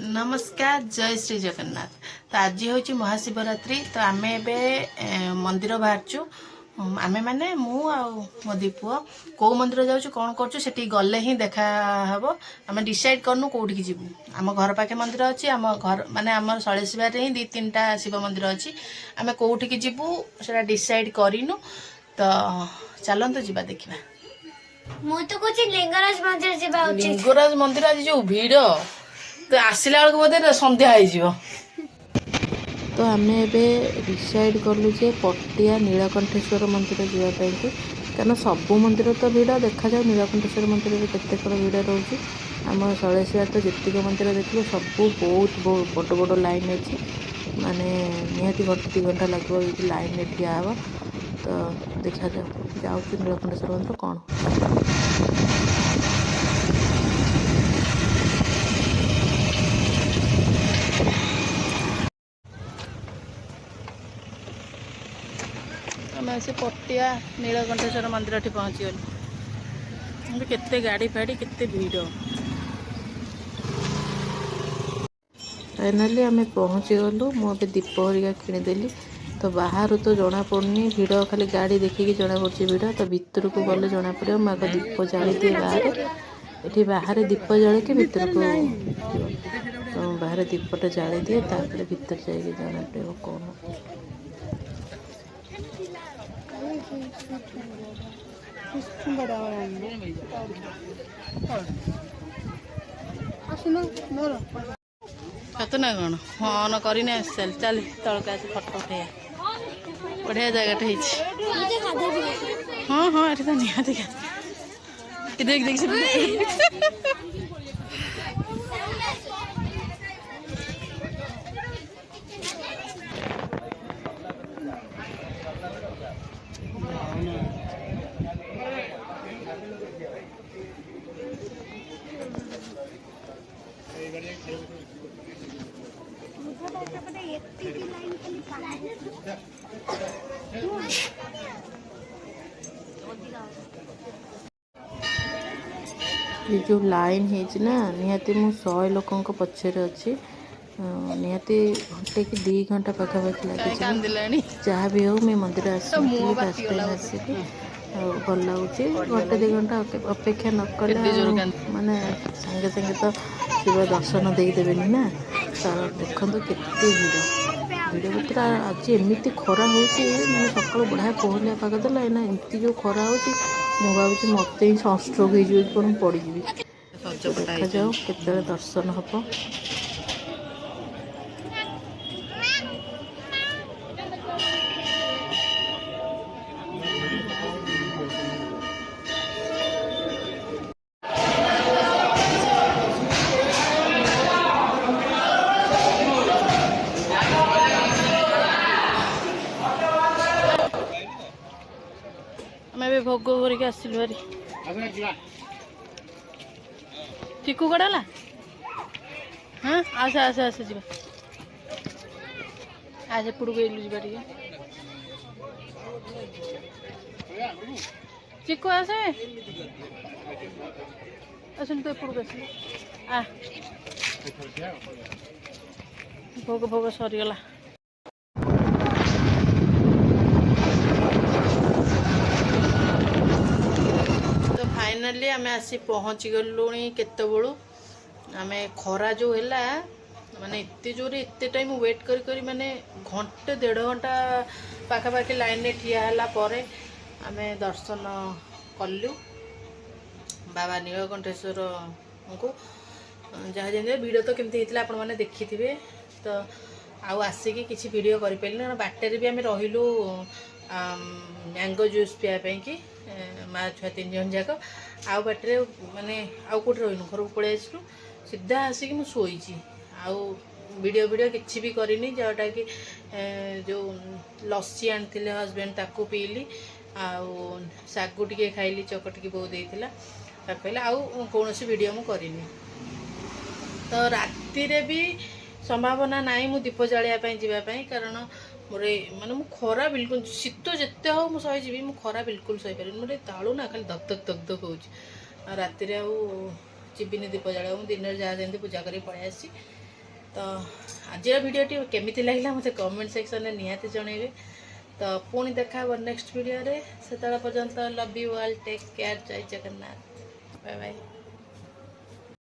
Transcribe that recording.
नमस्कार जय श्री जगन्नाथ। तो आज हूँ महाशिवरात्रि। तो आम ए मंदिर बाहरचु आम मैंने मो दीपुआ कौ मंदिर जाऊँ कौन कर गले ही देखा हम। आम डिसाइड करनु कौट की जीवु। आम घर पाखे मंदिर अच्छी आम घर माने आम सलेश्वर ही 2-3टा शिव मंदिर अच्छी आम कौट की जीवु से डिसाइड करूँ। तो चलते जीवा देखा। लिंगराज मंदिर आज जो भिड़ तो आसला बेलू बोधे संध्या हो। तो आम ए डिसाइड कलु जे पटिया नीलकंठेश्वर मंदिर जावाई कि कारण सबू मंदिर तो भिड़ देखा जाओ नीलकंठेश्वर मंदिर में केते भिड़ रोचे। आम सलेश्वर तो जितक मंदिर देखो सबू बहुत बहुत बड़ बड़ लाइन अच्छी माने निहाती घंटे 2 घंटा लगे लाइन में ठिया हे। तो देखा जाओ नीलकंठेश्वर मंदिर कौन आम से पटिया नीलकंठेश्वर मंदिर ठी पहुँची गलु। केते गाड़ी फाड़ी केते भिड़। फाइनाली आम पहुँची गलु। मुझे दीप हरिका किनीदेली। तो बाहर तो जना पड़नी भिड़ खाली गाड़ी देखिकी जना पड़ी भिड़। तो भितर को गले जना पड़ो। मुझे दीप जाली दिए बाहर ये बाहर दीप जाल के भितर को तो बाहर दीपटा जाली दिए तापर भितर जाइए जना पड़ो कौन। ना कौन हाँ करना चल चल तलक आस फटो उठे बढ़िया जगह हाँ हाँ ये तो निहाती देख देख ये जो लाइन है ना निहाती मु 100 लोकों को पछरे अच्छी निहाती घंटे कि 2 घंटा पाखापाखि लगे जहाँ भी हो मैं मंदिर आसी फर्स्ट टाइम आसिक भल लगुच। घंटे 2 घंटा अपेक्षा न कले माने संगे संगे तो शिव दर्शन देदेवे ना। तो देखो केते भिड़ भिड़ भर आज एमती खरा हो मैंने सकाल बढ़िया कोहलिया पाग देला ना एमती जो खरा हो भावी मत ही सनस्ट्रोक हो पड़ देखा जाओ केते दर्शन हम। आम भोग करके आसिलु भारी चिकू कड़ाला हाँ आस आस आस जा आज एपड़ू गलु जा चिकू आसे आसन तो एपड़ू आस आ भोग भोग सरीगला। फाइनाली आम आसी पहुँची गलु केत बड़ू आम खरा जो है माने एते जोर एते टाइम वेट करी माने घंटे 1.5 घंटा पाखापाखि लाइन में ठिया है आम दर्शन कलु बाबा नीलकंठेश्वर को। जहाँ जमी भिड़ तो केमती होता आपण मैंने देखी थे। तो आसिकी किसी वीडियो करें बाटर भी आम रहीलु मैंगो जूस पीवाई कि माँ छुआ 3 जन जाक आउ बाटे माने आउ कौटे रहीनु घर को पलि आसलु सीधा आसिक मुझे शोची वीडियो वीडियो किसी भी करनी जोटा कि जो लस्सी आनी हजबैंड ताकू पीली आउ सागु टे खाइली चकटिकी बो देला कहले आउ कौन वीडियो मु करनी। तो राति भी संभावना नाई मु दीप जालियापाई जीवाई कारण मोर माने मु खरा बिल्कुल शीत जिते हो मुझे सहीजी मु खरा बिल्कुल सही पारे मोर तालू ना खाली धक धक धक धक हो राति जीविनी दीप जाड़ा दिन जहाँ जमी पूजा कर पलि आसी तो आज भिडियोटी केमिति लागला मते कमेंट सेक्शन में निहाती जनइबे। तो पुणी देखा नेक्स्ट वीडियो रे, से पर्यंत love you all, take care, जय जगन्नाथ, बाय बाय।